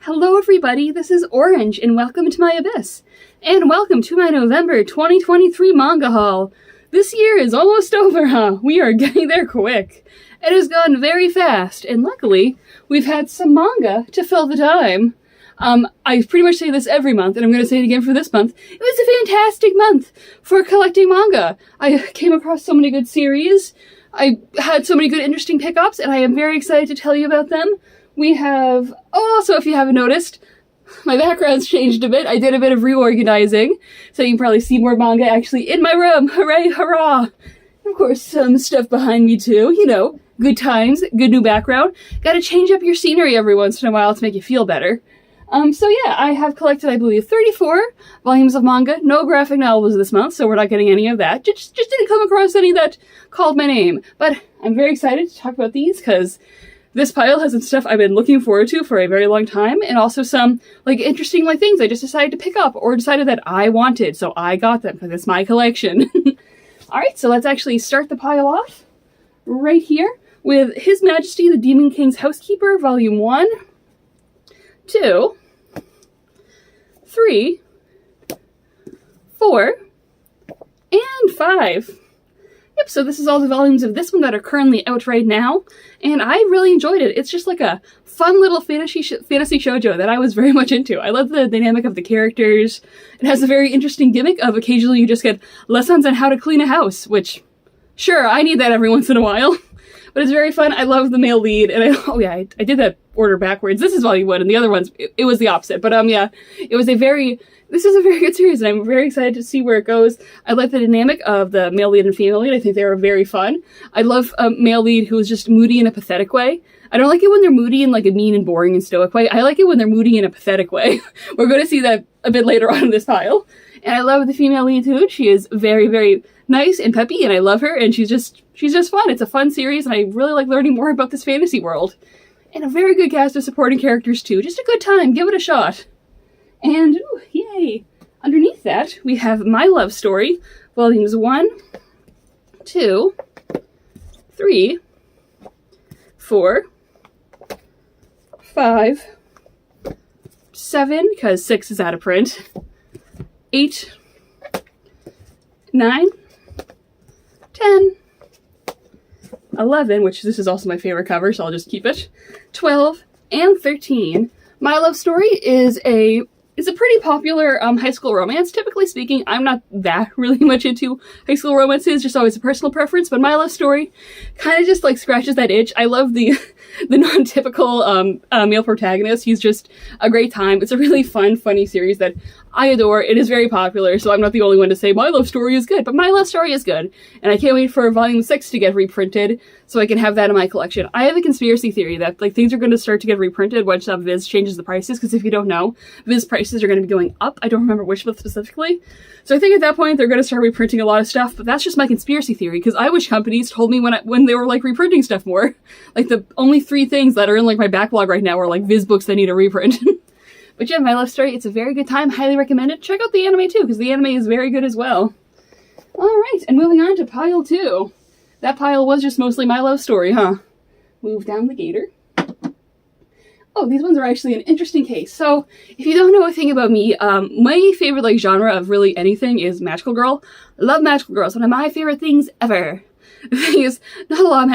Hello everybody, this is Orange, and welcome to my Abyss. And welcome to my November 2023 manga haul. This year is almost over, huh? We are getting there quick. It has gone very fast, and luckily, we've had some manga to fill the time. I pretty much say this every month, and I'm going to say it again for this month. It was a fantastic month for collecting manga. I came across so many good series. I had so many good interesting pickups, and I am very excited to tell you about them. We have, also if you haven't noticed, my background's changed a bit. I did a bit of reorganizing, so you can probably see more manga actually in my room. Hooray, hurrah! Of course, some stuff behind me too, you know, good times, good new background. Gotta change up your scenery every once in a while to make you feel better. So yeah, I have collected, I believe, 34 volumes of manga. No graphic novels this month, so we're not getting any of that. Just didn't come across any that called my name. But I'm very excited to talk about these, because this pile has some stuff I've been looking forward to for a very long time, and also some, interesting, things I just decided to pick up, or decided that I wanted, so I got them, because it's my collection. Alright, so let's actually start the pile off, right here, with His Majesty the Demon King's Housekeeper, Volume 1, 2, 3, 4, and 5. Yep, so this is all the volumes of this one that are currently out right now, and I really enjoyed it. It's just like a fun little fantasy shoujo that I was very much into. I love the dynamic of the characters. It has a very interesting gimmick of occasionally you just get lessons on how to clean a house, which, sure, I need that every once in a while. But it's very fun. I love the male lead, and I did that order backwards. This is volume 1, and the other ones, it was the opposite. But yeah, this is a very good series, and I'm very excited to see where it goes. I like the dynamic of the male lead and female lead. I think they are very fun. I love a male lead who is just moody in a pathetic way. I don't like it when they're moody in a mean and boring and stoic way. I like it when they're moody in a pathetic way. We're going to see that a bit later on in this pile. And I love the female lead too. She is very, very nice and peppy, and I love her, and she's just fun. It's a fun series, and I really like learning more about this fantasy world. And a very good cast of supporting characters too. Just a good time. Give it a shot. And, ooh, yay! Underneath that, we have My Love Story, volumes 1, 2, 3, 4, 5, 7, because 6 is out of print, 8, 9, 10, 11, which this is also my favorite cover, so I'll just keep it, 12, and 13. My Love Story is a pretty popular high school romance. Typically speaking, I'm not that really much into high school romances, just always a personal preference, but My Love Story kind of just scratches that itch. I love the non-typical male protagonist. He's just a great time. It's a really fun, funny series that I adore. It is very popular, so I'm not the only one to say My Love Story is good, but My Love Story is good. And I can't wait for volume 6 to get reprinted so I can have that in my collection. I have a conspiracy theory that things are going to start to get reprinted once Viz changes the prices, because if you don't know, Viz prices are going to be going up. I don't remember which month specifically. So I think at that point they're going to start reprinting a lot of stuff, but that's just my conspiracy theory, because I wish companies told me when they were reprinting stuff more. The only 3 things that are in my backlog right now are Viz books that need a reprint. But yeah, My Love Story, it's a very good time. Highly recommend it. Check out the anime too, because the anime is very good as well. Alright, and moving on to pile 2. That pile was just mostly My Love Story, huh? Move down the gator. Oh, these ones are actually an interesting case. So, if you don't know a thing about me, my favorite genre of really anything is magical girl. I love magical girls. One of my favorite things ever. The thing is, not a lot of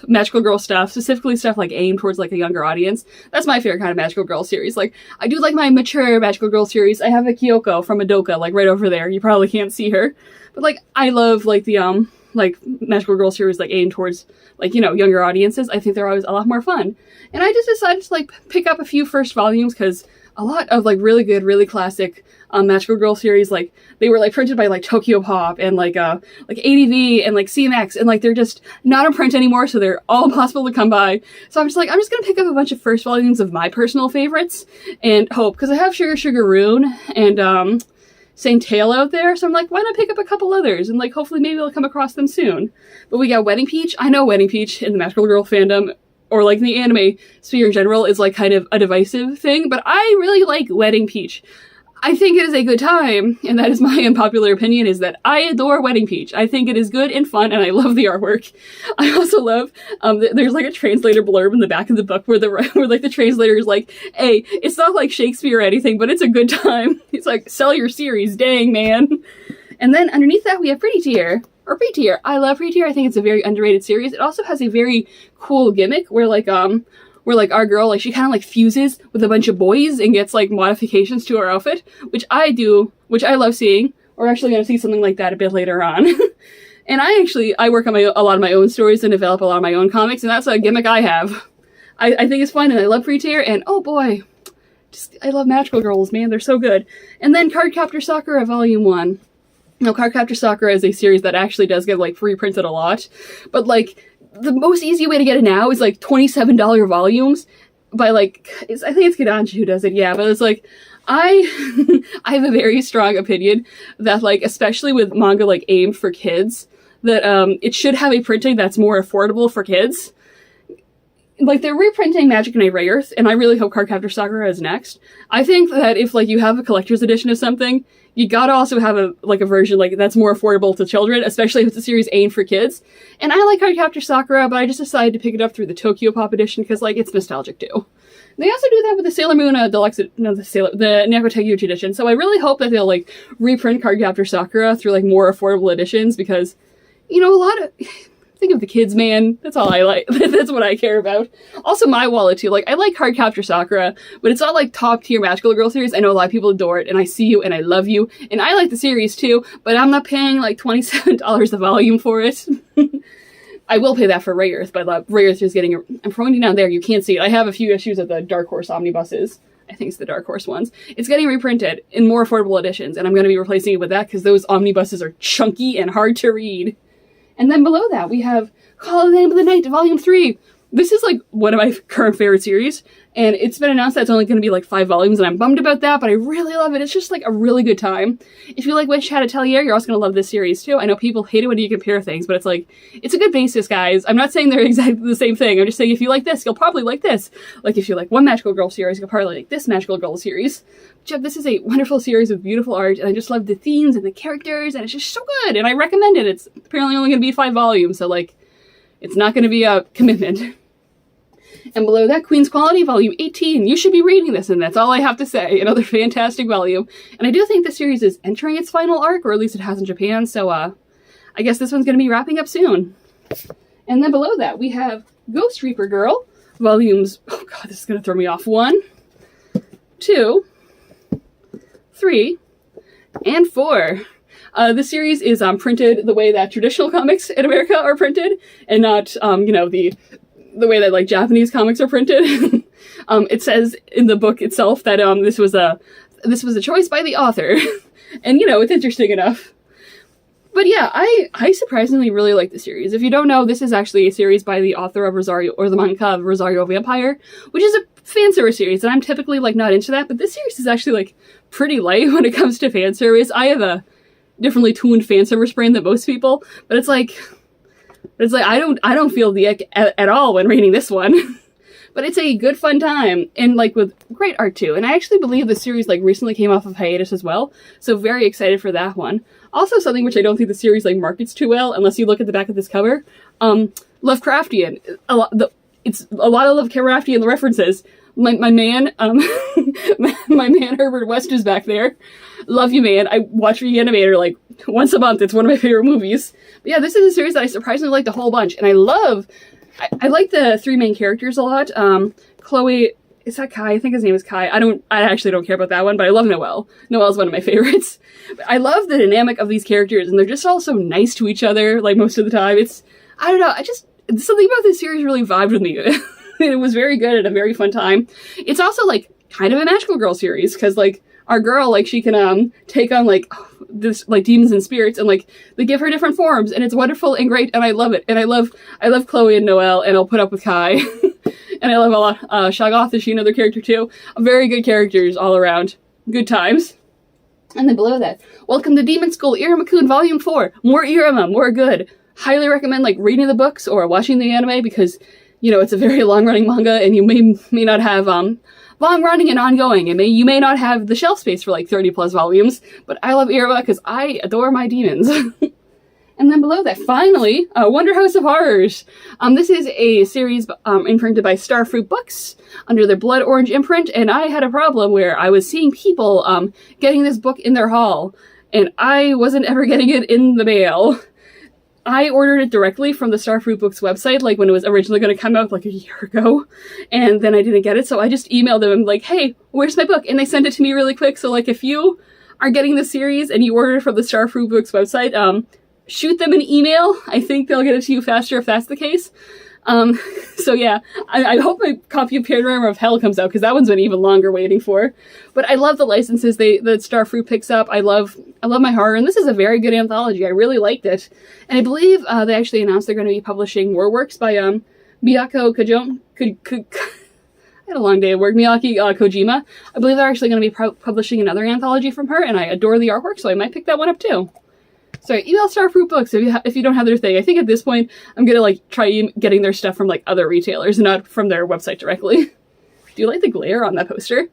magical girl stuff, specifically stuff aimed towards a younger audience. That's my favorite kind of magical girl series. I do like my mature magical girl series. I have a Kyoko from Madoka, right over there. You probably can't see her. But I love the magical girl series aimed towards younger audiences. I think they're always a lot more fun. And I just decided to pick up a few first volumes, because a lot of really good, really classic magical girl series, they were printed by Tokyo Pop and ADV and CMX, and they're just not in print anymore, so they're all impossible to come by. So I'm just gonna pick up a bunch of first volumes of my personal favorites and hope, because I have Sugar Sugar Rune and Saint Tail out there, so I'm why not pick up a couple others, and hopefully maybe I'll come across them soon. But we got Wedding Peach. I know Wedding Peach in the magical girl fandom, or the anime sphere in general, is kind of a divisive thing, but I really like Wedding Peach. I think it is a good time, and that is my unpopular opinion, is that I adore Wedding Peach. I think it is good and fun, and I love the artwork. I also love, there's like a translator blurb in the back of the book where like the translator is like, hey, it's not like Shakespeare or anything, but it's a good time. It's like, sell your series, dang, man. And then underneath that, we have Pretty Tier, or Pre-Tier. I love Pre-Tier. I think it's a very underrated series. It also has a very cool gimmick where our girl, like, she kind of like fuses with a bunch of boys and gets like modifications to her outfit, which I love seeing. We're actually going to see something like that a bit later on. And I work on a lot of my own stories and develop a lot of my own comics, and that's a gimmick I have. I think it's fun, and I love Pre-Tier, and oh boy, I love magical girls, man, they're so good. And then Cardcaptor Sakura Volume 1. Now, Cardcaptor Sakura is a series that actually does get like reprinted a lot, but like, the most easy way to get it now is like $27 volumes by like, I think it's Kodansha who does it, yeah, but it's like, I have a very strong opinion that like, especially with manga like aimed for kids, that it should have a printing that's more affordable for kids. Like, they're reprinting Magic Knight Ray Earth, and I really hope Cardcaptor Sakura is next. I think that if like you have a collector's edition of something, you gotta also have a version like that's more affordable to children, especially if it's a series aimed for kids. And I like Cardcaptor Sakura, but I just decided to pick it up through the Tokyo Pop edition because like it's nostalgic too. They also do that with the Sailor Moon the Neko Tekeuchi edition. So I really hope that they'll like reprint Cardcaptor Sakura through like more affordable editions because, you know, think of the kids, man. That's all I like. That's what I care about. Also, my wallet, too. Like, I like Cardcaptor Sakura, but it's not, like, top-tier magical girl series. I know a lot of people adore it, and I see you, and I love you, and I like the series, too, but I'm not paying, like, $27 a volume for it. I will pay that for Ray Earth, but Ray Earth is getting I'm pointing down there. You can't see it. I have a few issues of the Dark Horse omnibuses. I think it's the Dark Horse ones. It's getting reprinted in more affordable editions, and I'm going to be replacing it with that because those omnibuses are chunky and hard to read. And then below that, we have Call of the Name of the Night, Volume 3. This is, like, one of my current favorite series, and it's been announced that it's only going to be, like, 5 volumes, and I'm bummed about that, but I really love it. It's just, like, a really good time. If you like Witch Hat Atelier, you're also going to love this series, too. I know people hate it when you compare things, but it's, like, it's a good basis, guys. I'm not saying they're exactly the same thing. I'm just saying if you like this, you'll probably like this. Like, if you like one Magical Girl series, you'll probably like this Magical Girl series. This is a wonderful series with beautiful art, and I just love the themes and the characters, and it's just so good, and I recommend it. It's apparently only going to be 5 volumes, so, like, it's not going to be a commitment. And below that, Queen's Quality, Volume 18. You should be reading this, and that's all I have to say. Another fantastic volume. And I do think the series is entering its final arc, or at least it has in Japan, so, I guess this one's going to be wrapping up soon. And then below that, we have Ghost Reaper Girl, volumes... Oh god, this is going to throw me off. 1, 2... 3, and 4. The series is printed the way that traditional comics in America are printed, and not, you know, the way that, like, Japanese comics are printed. It says in the book itself that this was a choice by the author, and, you know, it's interesting enough. But yeah, I surprisingly really like the series. If you don't know, this is actually a series by the author of Rosario, or the manga of Rosario Vampire, which is a fan service series, and I'm typically, like, not into that, but this series is actually, like, pretty light when it comes to fan service. I have a differently tuned fan service brain than most people, but it's like I don't feel the ick at all when reading this one. But it's a good fun time, and like with great art too. And I actually believe the series like recently came off of hiatus as well, so very excited for that one. Also something which I don't think the series like markets too well, unless you look at the back of this cover, Lovecraftian. It's a lot of Lovecraftian references. My man, my man Herbert West is back there. Love you, man. I watch Reanimator like once a month. It's one of my favorite movies. But yeah, this is a series that I surprisingly liked a whole bunch, and I like the 3 main characters a lot. Chloe, is that Kai? I think his name is Kai. I actually don't care about that one, but I love Noelle. Noelle's one of my favorites. But I love the dynamic of these characters, and they're just all so nice to each other, like most of the time. I don't know, something about this series really vibed with me. It was very good and a very fun time. It's also, like, kind of a magical girl series, because, like, our girl, like, she can, take on, like, this, like, demons and spirits, and, like, they give her different forms, and it's wonderful and great, and I love it. And I love Chloe and Noelle, and I'll put up with Kai. And I love a lot, Shaggoth, is she another character, too? Very good characters all around. Good times. And then below that, Welcome to Demon School, Iruma-kun, Volume 4. More Iruma, more good. Highly recommend, like, reading the books or watching the anime, because, you know, it's a very long-running manga, and you may not have, long running and ongoing. And you may not have the shelf space for like 30 plus volumes, but I love Irma because I adore my demons. And then below that, finally, Wonder House of Horrors. This is a series imprinted by Starfruit Books under their Blood Orange imprint, and I had a problem where I was seeing people getting this book in their haul, and I wasn't ever getting it in the mail. I ordered it directly from the Starfruit Books website, like when it was originally going to come out like a year ago, and then I didn't get it, so I just emailed them like, hey, where's my book? And they sent it to me really quick, so like if you are getting the series and you order it from the Starfruit Books website, shoot them an email. I think they'll get it to you faster if that's the case. So yeah, I hope my copy of Panorama of Hell comes out, because that one's been even longer waiting for. But I love the licenses that Starfruit picks up. I love my horror, and this is a very good anthology. I really liked it. And I believe they actually announced they're going to be publishing more works by Miyako Kojima. I had a long day at work. Miyaki Kojima. I believe they're actually going to be publishing another anthology from her, and I adore the artwork, so I might pick that one up too. So email Starfruit Books if you don't have their thing. I think at this point I'm gonna like try getting their stuff from like other retailers and not from their website directly. Do you like the glare on that poster?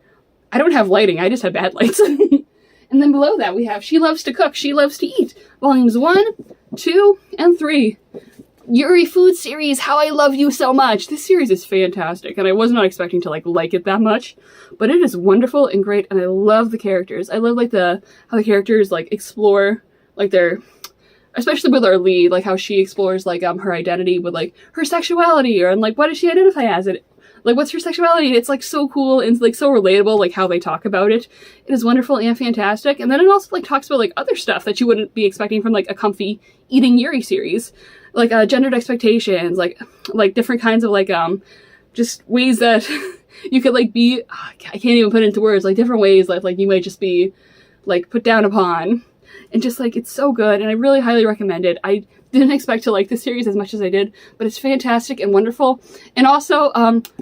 I don't have lighting, I just have bad lights. And then below that we have She Loves to Cook, She Loves to Eat, volumes 1, 2, and 3. Yuri Food Series, How I Love You So Much. This series is fantastic, and I was not expecting to like it that much, but it is wonderful and great, and I love the characters. I love like how the characters like explore like especially with our lead, like how she explores like her identity with like her sexuality, and like what does she identify as, it like what's her sexuality. It's like so cool and like so relatable, like how they talk about it. It is wonderful and fantastic. And then it also like talks about like other stuff that you wouldn't be expecting from like a comfy eating Yuri series, like gendered expectations, like different kinds of like just ways that you could like be, I can't even put it into words, like different ways that like you might just be like put down upon. And just like, it's so good, and I really highly recommend it. I didn't expect to like this series as much as I did, but it's fantastic and wonderful. And also,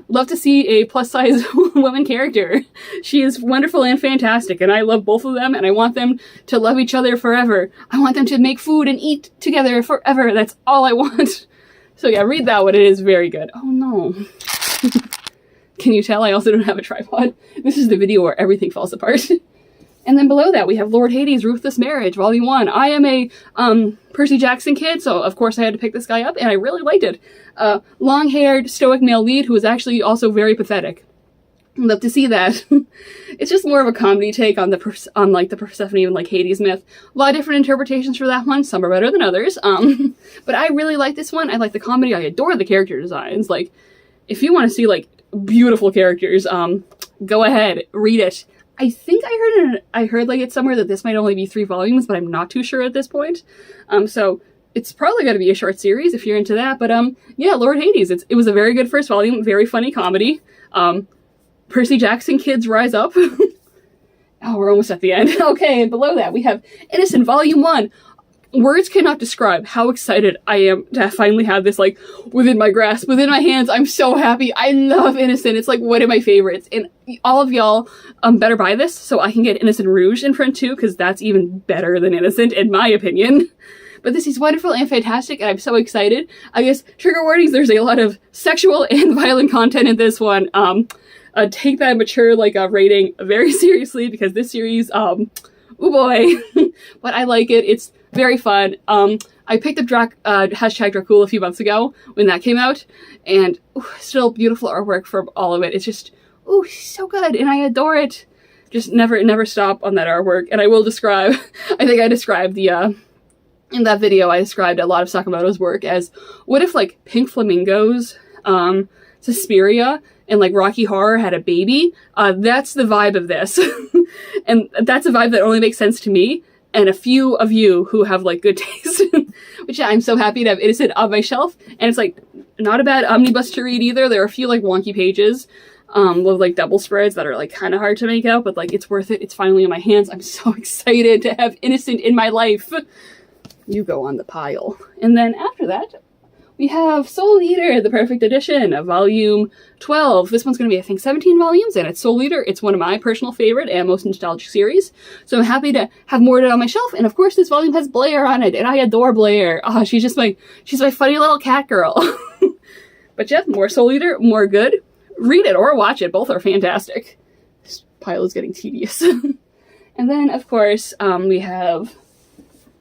love to see a plus-size woman character. She is wonderful and fantastic, and I love both of them, and I want them to love each other forever. I want them to make food and eat together forever. That's all I want. So yeah, read that one. It is very good. Oh no. Can you tell I also don't have a tripod? This is the video where everything falls apart. And then below that, we have Lord Hades' Ruthless Marriage, Volume 1. I am a Percy Jackson kid, so of course I had to pick this guy up, and I really liked it. Long-haired, stoic male lead who is actually also very pathetic. I'd love to see that. It's just more of a comedy take on the Persephone and like Hades myth. A lot of different interpretations for that one. Some are better than others. But I really like this one. I like the comedy. I adore the character designs. Like, if you want to see like beautiful characters, go ahead, read it. I think I heard like it's somewhere that this might only be 3 volumes, but I'm not too sure at this point. So it's probably going to be a short series if you're into that. But yeah, Lord Hades. It was a very good first volume, very funny comedy. Percy Jackson kids rise up. Oh, we're almost at the end. Okay, and below that we have Innocent Volume 1. Words cannot describe how excited I am to finally have this, like, within my grasp, within my hands. I'm so happy. I love Innocent. It's, like, one of my favorites. And all of y'all better buy this so I can get Innocent Rouge in print, too, because that's even better than Innocent, in my opinion. But this is wonderful and fantastic, and I'm so excited. I guess, trigger warnings, there's a lot of sexual and violent content in this one. Take that mature, like, rating very seriously, because this series, oh boy. But I like it. It's very fun. I picked up hashtag Dracula a few months ago when that came out, and still beautiful artwork for all of it. It's just, so good, and I adore it. Just never stop on that artwork. And I will describe, I think I described in that video, I described a lot of Sakamoto's work as, what if like Pink Flamingos, Suspiria, and like Rocky Horror had a baby? That's the vibe of this. And that's a vibe that only makes sense to me and a few of you who have like good taste. Which I'm so happy to have Innocent on my shelf. And it's like not a bad omnibus to read either. There are a few like wonky pages with like double spreads that are like kind of hard to make out, but like it's worth it. It's finally in my hands. I'm so excited to have Innocent in my life. You go on the pile. And then after that, we have Soul Eater, the Perfect Edition, Volume 12. This one's going to be, I think, 17 volumes, and it's Soul Eater. It's one of my personal favorite and most nostalgic series, so I'm happy to have more of it on my shelf. And of course, this volume has Blair on it, and I adore Blair. She's my funny little cat girl. But yeah, more Soul Eater, more good. read it or watch it. Both are fantastic. This pile is getting tedious. And then, of course, we have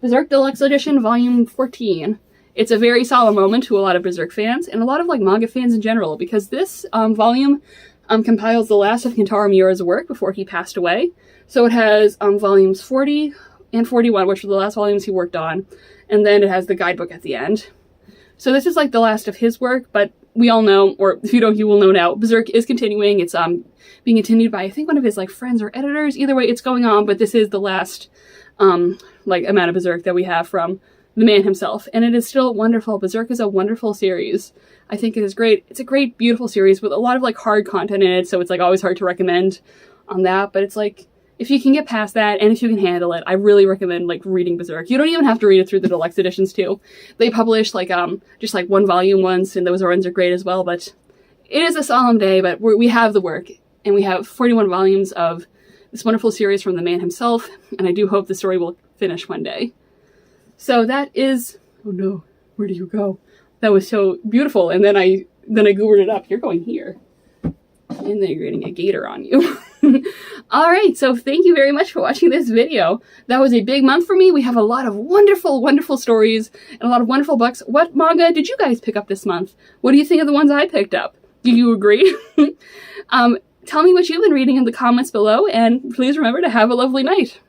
Berserk Deluxe Edition, Volume 14. It's a very solemn moment to a lot of Berserk fans, and a lot of, like, manga fans in general, because this volume compiles the last of Kentaro Miura's work before he passed away. So it has volumes 40 and 41, which were the last volumes he worked on, and then it has the guidebook at the end. So this is, like, the last of his work, but we all know, or if you don't, you will know now, Berserk is continuing. It's being continued by, I think, one of his, like, friends or editors. Either way, it's going on, but this is the last, like, amount of Berserk that we have from the man himself. And it is still wonderful. Berserk is a wonderful series. I think it is great. It's a great, beautiful series with a lot of, like, hard content in it, so it's, like, always hard to recommend on that. But it's, like, if you can get past that, and if you can handle it, I really recommend, like, reading Berserk. You don't even have to read it through the deluxe editions, too. They publish, like, just, like, one volume once, and those ones are great as well, but it is a solemn day, but we have the work, and we have 41 volumes of this wonderful series from the man himself, and I do hope the story will finish one day. So that is... Oh no, where do you go? That was so beautiful, and then I goobered it up. You're going here. And then you're getting a gator on you. Alright, so thank you very much for watching this video. That was a big month for me. We have a lot of wonderful, wonderful stories and a lot of wonderful books. What manga did you guys pick up this month? What do you think of the ones I picked up? Do you agree? Tell me what you've been reading in the comments below, and please remember to have a lovely night.